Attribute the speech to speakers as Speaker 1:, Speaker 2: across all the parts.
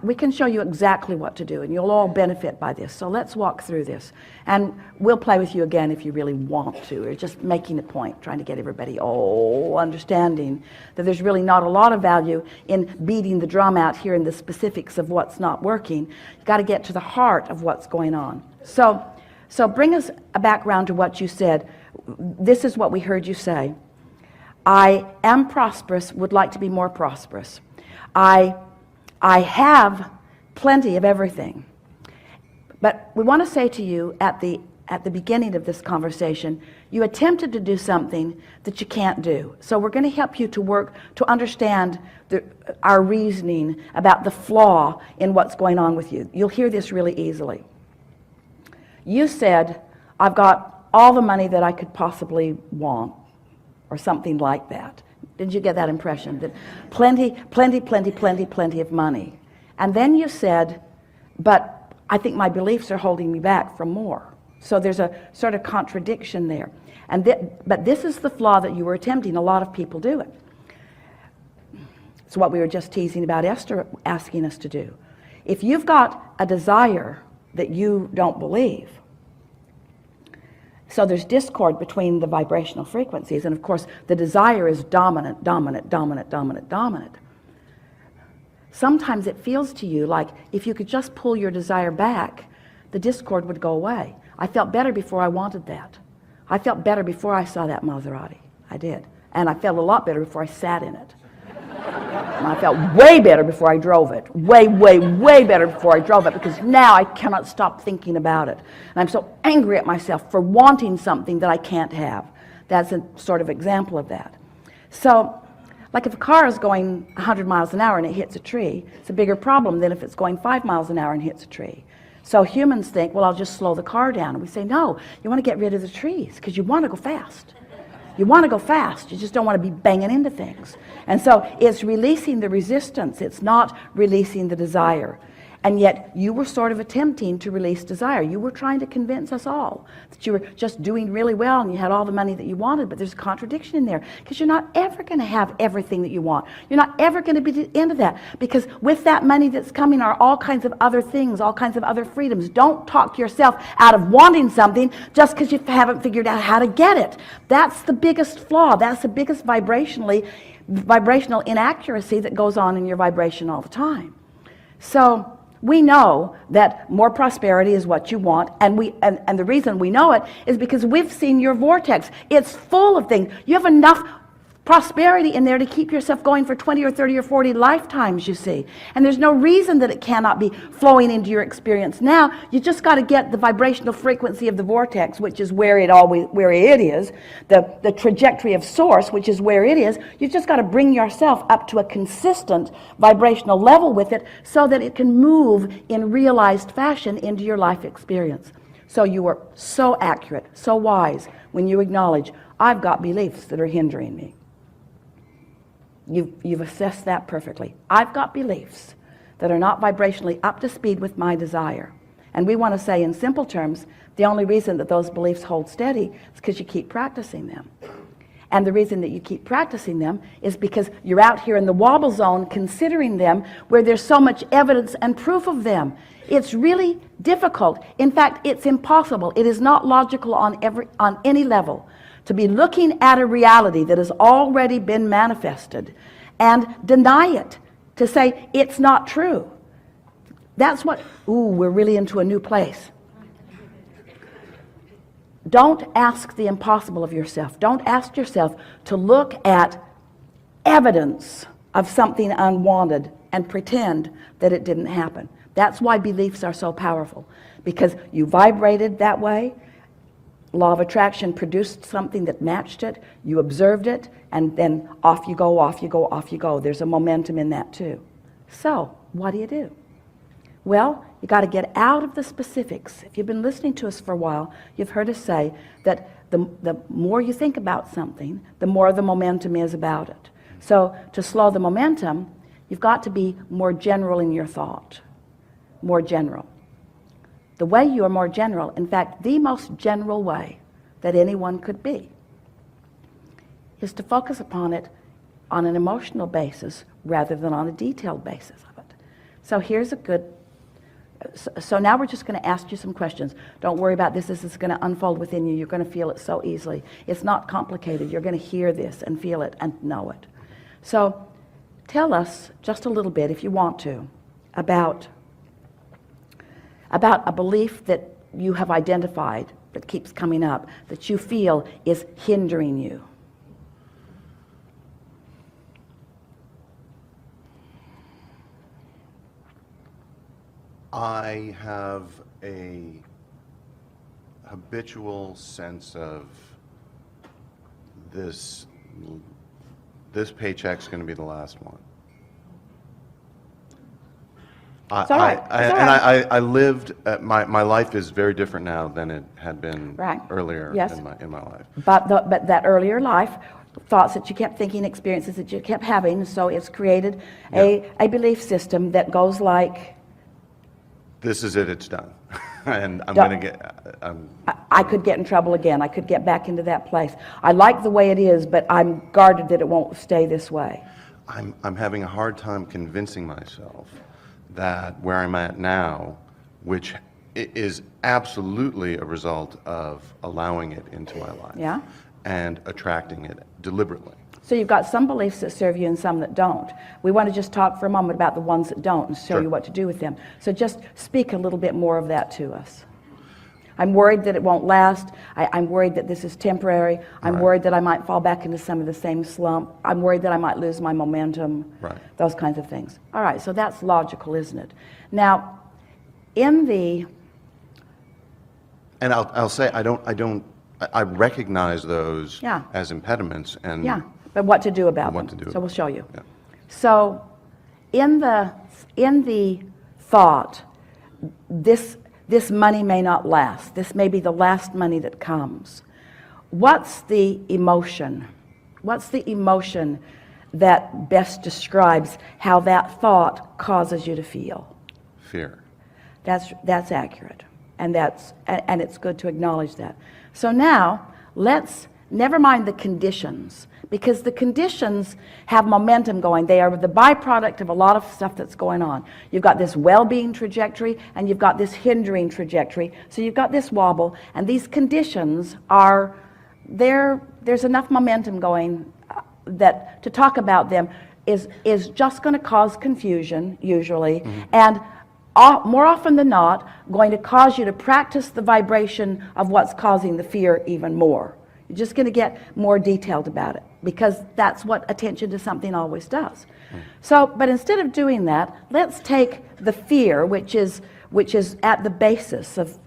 Speaker 1: We can show you exactly what to do, and you'll all benefit by this. So let's walk through this. And we'll play with you again if you really want to. We're just making a point, trying to get everybody understanding that there's really not a lot of value in beating the drum out here in the specifics of what's not working. You've got to get to the heart of what's going on. So bring us back around to what you said. This is what we heard you say. I am prosperous, would like to be more prosperous. I have plenty of everything. But we want to say to you at the beginning of this conversation, you attempted to do something that you can't do. So we're going to help you to work to understand our reasoning about the flaw in what's going on with you. You'll hear this really easily. You said, I've got all the money that I could possibly want, or something like that. Did you get that impression? That plenty of money. And then you said, but I think my beliefs are holding me back from more. So there's a sort of contradiction there. But this is the flaw that you were attempting. A lot of people do it. It's what we were just teasing about Esther asking us to do. If you've got a desire that you don't believe, so there's discord between the vibrational frequencies, and of course the desire is dominant. Sometimes it feels to you like if you could just pull your desire back, the discord would go away. I felt better before I wanted that. I felt better before I saw that Maserati. I did. And I felt a lot better before I sat in it. And I felt way better before I drove it. Way better before I drove it, because now I cannot stop thinking about it. And I'm so angry at myself for wanting something that I can't have. That's a sort of example of that. So, like if a car is going 100 miles an hour and it hits a tree, it's a bigger problem than if it's going 5 miles an hour and hits a tree. So humans think, well, I'll just slow the car down. And we say, no, you want to get rid of the trees because you want to go fast. You want to go fast. You just don't want to be banging into things. And so it's releasing the resistance. It's not releasing the desire. And yet you were sort of attempting to release desire. You were trying to convince us all that you were just doing really well and you had all the money that you wanted, but there's a contradiction in there because you're not ever going to have everything that you want. You're not ever going to be into that, because with that money that's coming are all kinds of other things, all kinds of other freedoms. Don't talk yourself out of wanting something just because you haven't figured out how to get it. That's the biggest flaw. That's the biggest vibrational inaccuracy that goes on in your vibration all the time. So we know that more prosperity is what you want, and the reason we know it is because we've seen your vortex. It's full of things. You have enough prosperity in there to keep yourself going for 20 or 30 or 40 lifetimes, you see. And there's no reason that it cannot be flowing into your experience now. You just got to get the vibrational frequency of the vortex, which is where it is, the trajectory of source, which is where it is. You've just got to bring yourself up to a consistent vibrational level with it so that it can move in realized fashion into your life experience. So you were so accurate, so wise when you acknowledge, I've got beliefs that are hindering me. You've assessed that perfectly. I've got beliefs that are not vibrationally up to speed with my desire. And we want to say in simple terms, the only reason that those beliefs hold steady is because you keep practicing them. And the reason that you keep practicing them is because you're out here in the wobble zone considering them where there's so much evidence and proof of them. It's really difficult. In fact, it's impossible. It is not logical on any level to be looking at a reality that has already been manifested and deny it, to say it's not true. That's what, we're really into a new place. Don't ask the impossible of yourself. Don't ask yourself to look at evidence of something unwanted and pretend that it didn't happen. That's why beliefs are so powerful, because you vibrated that way. Law of attraction produced something that matched it. You observed it, and then off you go, off you go, off you go. There's a momentum in that too. So, what do? Well, you got to get out of the specifics. If you've been listening to us for a while, you've heard us say that the more you think about something, the more the momentum is about it. So, to slow the momentum, you've got to be more general in your thought. More general. The way you are more general, in fact, the most general way that anyone could be, is to focus upon it on an emotional basis rather than on a detailed basis of it. So here's a good, so now we're just going to ask you some questions. Don't worry about this. This is going to unfold within you. You're going to feel it so easily. It's not complicated. You're going to hear this and feel it and know it. So tell us just a little bit, if you want to, about a belief that you have identified that keeps coming up, that you feel is hindering you.
Speaker 2: I have a habitual sense of this paycheck's going to be the last one.
Speaker 1: It's all right.
Speaker 2: I lived, my life is very different now than it had been earlier
Speaker 1: Yes.
Speaker 2: in my life.
Speaker 1: But that earlier life, thoughts that you kept thinking, experiences that you kept having, so it's created a belief system that goes like,
Speaker 2: this is it, it's done. And I'm going to get...
Speaker 1: I could get in trouble again. I could get back into that place. I like the way it is, but I'm guarded that it won't stay this way.
Speaker 2: I'm having a hard time convincing myself that where I'm at now, which is absolutely a result of allowing it into my life,
Speaker 1: Yeah.
Speaker 2: and attracting it deliberately.
Speaker 1: So you've got some beliefs that serve you and some that don't. We want to just talk for a moment about the ones that don't and show
Speaker 2: Sure.
Speaker 1: you what to do with them. So just speak a little bit more of that to us. I'm worried that it won't last. I'm worried that this is temporary. I'm
Speaker 2: Right.
Speaker 1: worried that I might fall back into some of the same slump. I'm worried that I might lose my momentum.
Speaker 2: Right.
Speaker 1: Those kinds of things. All right, so that's logical, isn't it? Now, in the...
Speaker 2: And I'll say I recognize those
Speaker 1: Yeah.
Speaker 2: as impediments, and
Speaker 1: Yeah, but what to do about
Speaker 2: What
Speaker 1: them.
Speaker 2: to do.
Speaker 1: So we'll show you.
Speaker 2: Yeah.
Speaker 1: So in the thought, this money may not last. This may be the last money that comes. What's the emotion? What's the emotion that best describes how that thought causes you to feel?
Speaker 2: fear.
Speaker 1: That's accurate, and it's good to acknowledge that. So now let's never mind the conditions, because the conditions have momentum going. They are the byproduct of a lot of stuff that's going on. You've got this well-being trajectory, and you've got this hindering trajectory. So you've got this wobble, and these conditions are there. There's enough momentum going that to talk about them is just going to cause confusion usually, and more often than not, going to cause you to practice the vibration of what's causing the fear even more. You're just going to get more detailed about it, because that's what attention to something always does. So, but instead of doing that, let's take the fear, which is at the basis of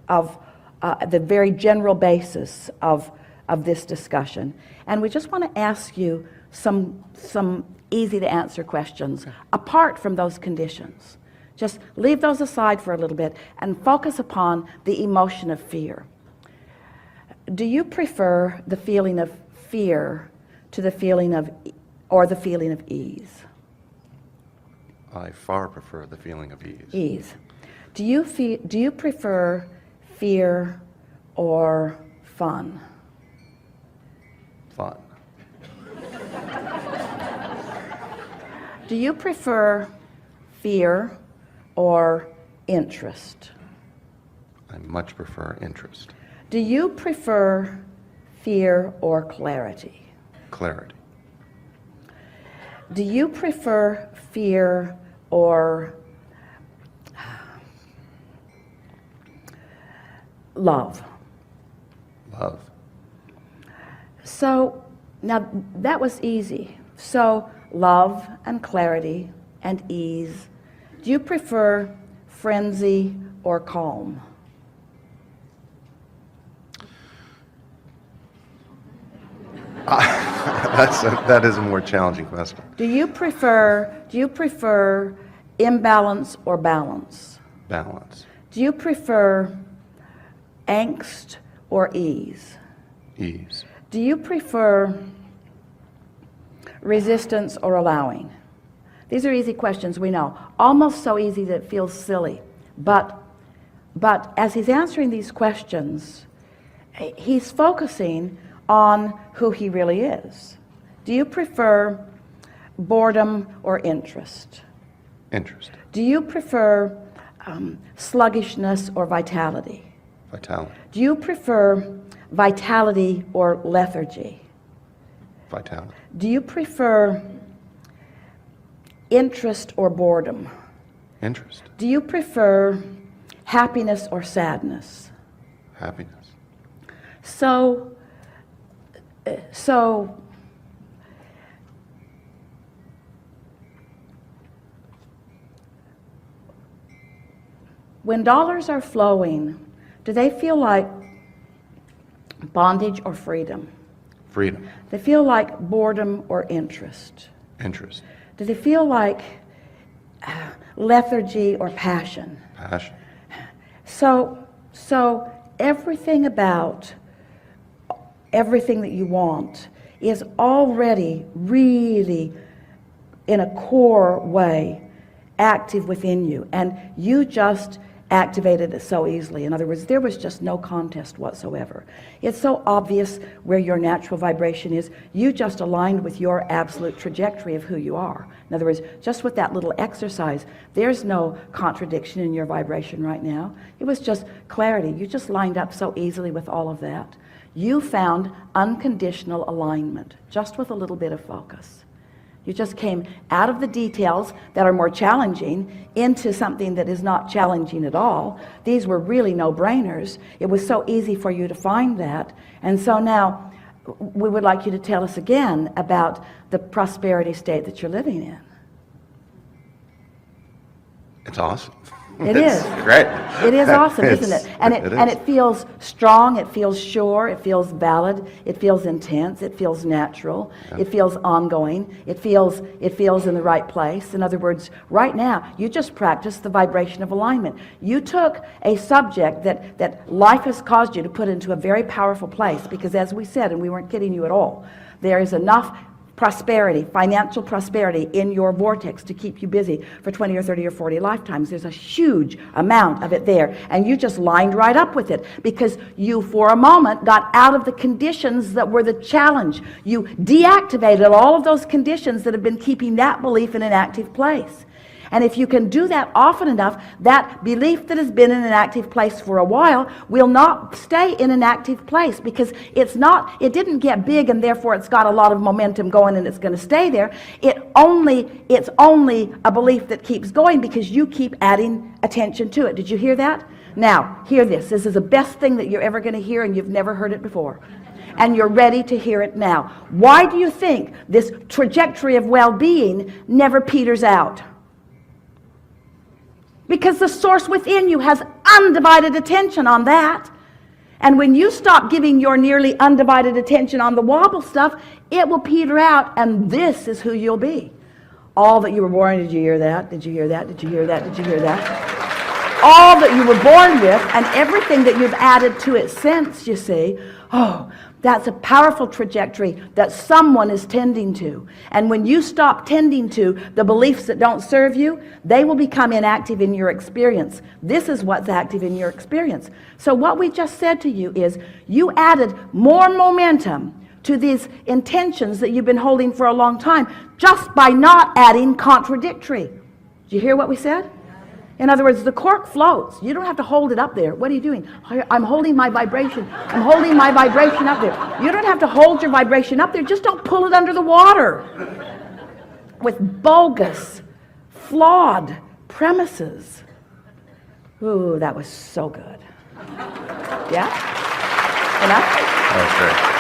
Speaker 1: the very general basis of this discussion, and we just want to ask you some easy to answer questions apart from those conditions. Just leave those aside for a little bit and focus upon the emotion of fear. Do you prefer the feeling of fear to the feeling of ease?
Speaker 2: I far prefer the feeling of ease.
Speaker 1: Ease. Do you prefer fear or fun?
Speaker 2: Fun.
Speaker 1: Do you prefer fear or interest?
Speaker 2: I much prefer interest.
Speaker 1: Do you prefer fear or clarity?
Speaker 2: Clarity.
Speaker 1: Do you prefer fear or love?
Speaker 2: Love.
Speaker 1: So now that was easy. So love and clarity and ease. Do you prefer frenzy or calm?
Speaker 2: That is a more challenging question.
Speaker 1: Do you prefer imbalance or balance?
Speaker 2: Balance.
Speaker 1: Do you prefer angst or ease?
Speaker 2: Ease.
Speaker 1: Do you prefer resistance or allowing? These are easy questions, we know. Almost so easy that it feels silly. But as he's answering these questions, he's focusing on who he really is. Do you prefer boredom or interest?
Speaker 2: Interest.
Speaker 1: Do you prefer sluggishness or vitality?
Speaker 2: Vitality.
Speaker 1: Do you prefer vitality or lethargy?
Speaker 2: Vitality.
Speaker 1: Do you prefer interest or boredom?
Speaker 2: Interest.
Speaker 1: Do you prefer happiness or sadness?
Speaker 2: Happiness.
Speaker 1: So when dollars are flowing, do they feel like bondage or freedom?
Speaker 2: Freedom.
Speaker 1: They feel like boredom or interest?
Speaker 2: Interest.
Speaker 1: Do they feel like lethargy or passion?
Speaker 2: Passion.
Speaker 1: So everything about everything that you want is already really, in a core way, active within you, and you just activated it so easily. In other words, there was just no contest whatsoever. It's so obvious where your natural vibration is. You just aligned with your absolute trajectory of who you are. In other words, just with that little exercise, there's no contradiction in your vibration right now. It was just clarity. You just lined up so easily with all of that. You found unconditional alignment just with a little bit of focus. You just came out of the details that are more challenging into something that is not challenging at all. These were really no-brainers. It was so easy for you to find that. And so now we would like you to tell us again about the prosperity state that you're living in.
Speaker 2: It's awesome.
Speaker 1: It
Speaker 2: It's
Speaker 1: is.
Speaker 2: great.
Speaker 1: It is awesome, isn't it? And
Speaker 2: It
Speaker 1: and
Speaker 2: is.
Speaker 1: it feels strong, it feels sure, it feels valid, it feels intense, it feels natural, it feels ongoing, it feels in the right place. In other words, right now, you just practiced the vibration of alignment. You took a subject that life has caused you to put into a very powerful place, because as we said, and we weren't kidding you at all, there is enough prosperity, financial prosperity in your vortex to keep you busy for 20 or 30 or 40 lifetimes. There's a huge amount of it there, and you just lined right up with it because you for a moment got out of the conditions that were the challenge. You deactivated all of those conditions that have been keeping that belief in an active place. And if you can do that often enough, that belief that has been in an active place for a while will not stay in an active place, because it didn't get big and therefore it's got a lot of momentum going and it's going to stay there. It's only a belief that keeps going because you keep adding attention to it. Did you hear that? Now, hear this. This is the best thing that you're ever going to hear, and you've never heard it before. And you're ready to hear it now. Why do you think this trajectory of well-being never peters out? Because the source within you has undivided attention on that. And when you stop giving your nearly undivided attention on the wobble stuff, it will peter out, and this is who you'll be. All that you were born, did you hear that? Did you hear that? Did you hear that? Did you hear that? All that you were born with, and everything that you've added to it since, you see. Oh, that's a powerful trajectory that someone is tending to. And when you stop tending to the beliefs that don't serve you, they will become inactive in your experience. This is what's active in your experience. So what we just said to you is you added more momentum to these intentions that you've been holding for a long time just by not adding contradictory. Did you hear what we said? In other words, the cork floats. You don't have to hold it up there. What are you doing? I'm holding my vibration. I'm holding my vibration up there. You don't have to hold your vibration up there. Just don't pull it under the water with bogus, flawed premises. Ooh, that was so good. Yeah? Enough?
Speaker 2: That was great.